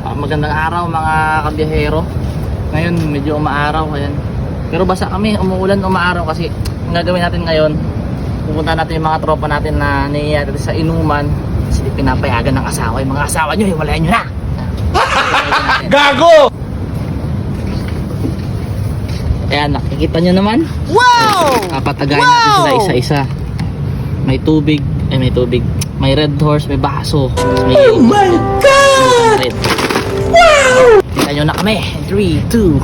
Magandang araw mga kabiyahero. Ngayon medyo umaaraw, ayan. Pero basa kami, umuulan, umaaraw kasi ang gagawin natin ngayon, pupunta natin yung mga tropa natin na nangyayari sa inuman kasi pinapayagan ng asawa. Yung mga asawa nyo, hiwalayan nyo na. Gago! Ayan, nakikita nyo naman. Wow! Papatagayin natin sila isa-isa. May tubig, may tubig. May red horse, may baso. May Oh my God! red. Wow! Kita nyo na kami. 3, 2.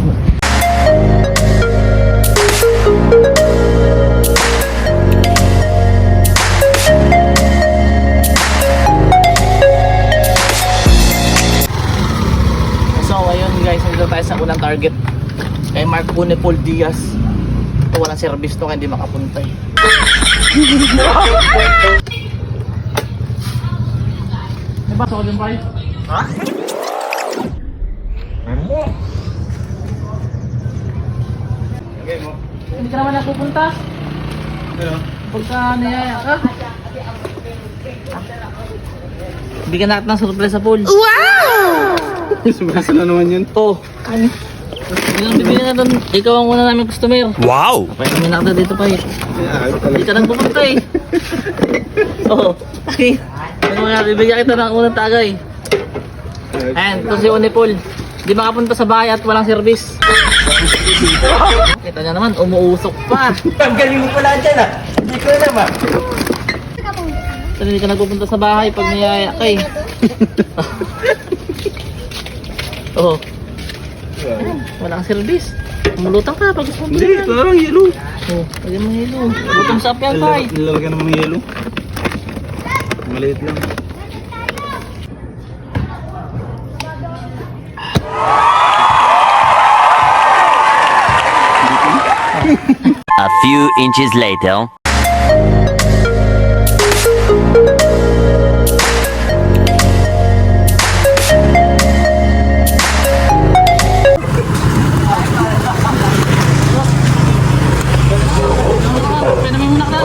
So ayun guys, nandito tayo sa unang target. Kay Mark Bunepol Diaz. Ito walang service to kaya hindi makapunta eh. May baso ko din ba? Ha? Ano mo? Okay mo. Hindi ka naman napupunta. Ano? Pagka niyaya ka. Bigyan natin ng surprise sa pool. Wow! Sumasa na naman yun. Ito. Bibigyan natin. Ikaw ang una namin customer. Wow! Papayamin na kita dito pa eh. Hindi ka nang pupunta eh. Oo. Okay. Bibigyan kita ng unang tagay. Ayan, ito si Unipol. Hindi makapunta sa bahay at walang service. Kita niya naman, umuusok pa. Ang galing mo pala dyan ah. Hindi ko alam ah. Kasi hindi ka nagpupunta sa bahay pag niyaya ka eh. Oo. Walang service. Umulutang ka pag gusto mo. Hindi, ito na lang yelo. Oo, pwede mo hilo. Lutang sa apyan pa eh. Nilalagyan naman ng yelo. Maliit lang. A few inches later. Pwede mo muna ka.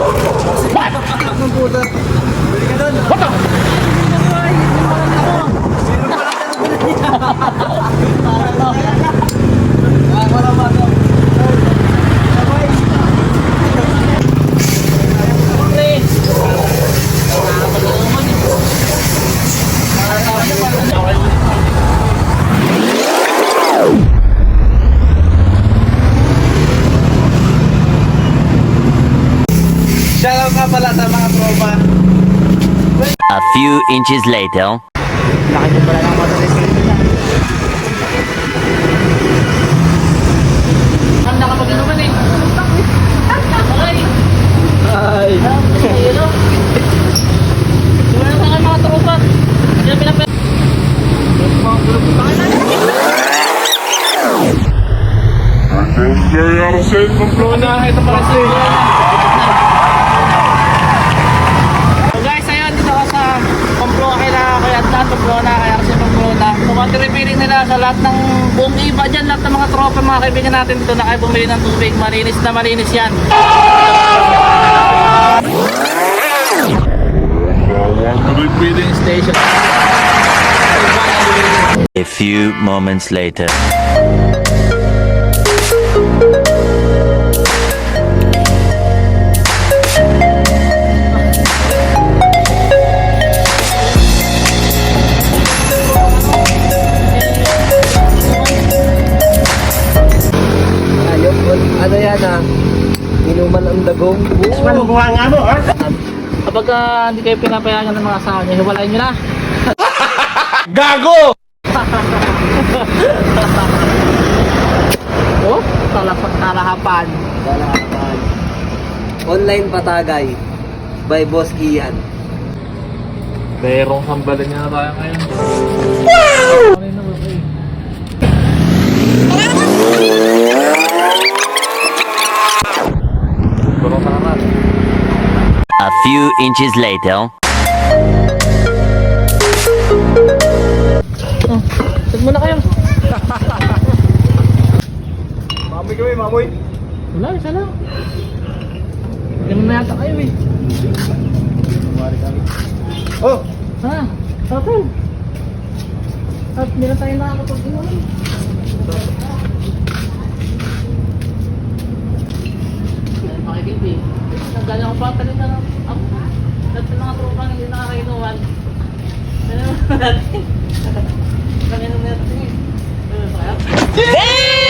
Shoutout nga pala sa mga tropa. A few inches later. Laki din pala ng motorcycle niya. Handa ka pag-inuman eh. Okay. Ay. Ayun. Wala na kayo mga tropa. Hindi na pinapaya. Nangyayari sa inyo na ito pala So guys, ayun, dito ako sa Pamplona kaya Pamplona, kaya kasi Pamplona. So repeating nila sa lahat ng buong iba dyan, lahat ng mga tropa, mga kaibigan natin dito na kayo bumili ng tubig. Malinis na malinis yan. Refilling station. A few moments later. Ano yan ah? Inuman ang dagong. Malubuhan nga mo ah. Kapag hindi kayo pinapayagan ng mga asawa nyo, hiwalayin nyo na. Gago! Oh, talahapan. Dalahapan. Online patagay by Boss Ian. Perong sambalin niya na tayo ngayon. Wow! A few inches later. Oh, tag muna kayo. Mamoy kami, mamoy. Wala, isa lang. Ganun na yata kayo eh. Oh! Ha? Total. At hindi na tayo nakakapag-inuman. Makikilbi. Nagdala ko pa talaga ng ako. Lahat ng mga tropang hindi nakakainuman. Ano naman natin? Kanina natin eh. Ano ba kaya?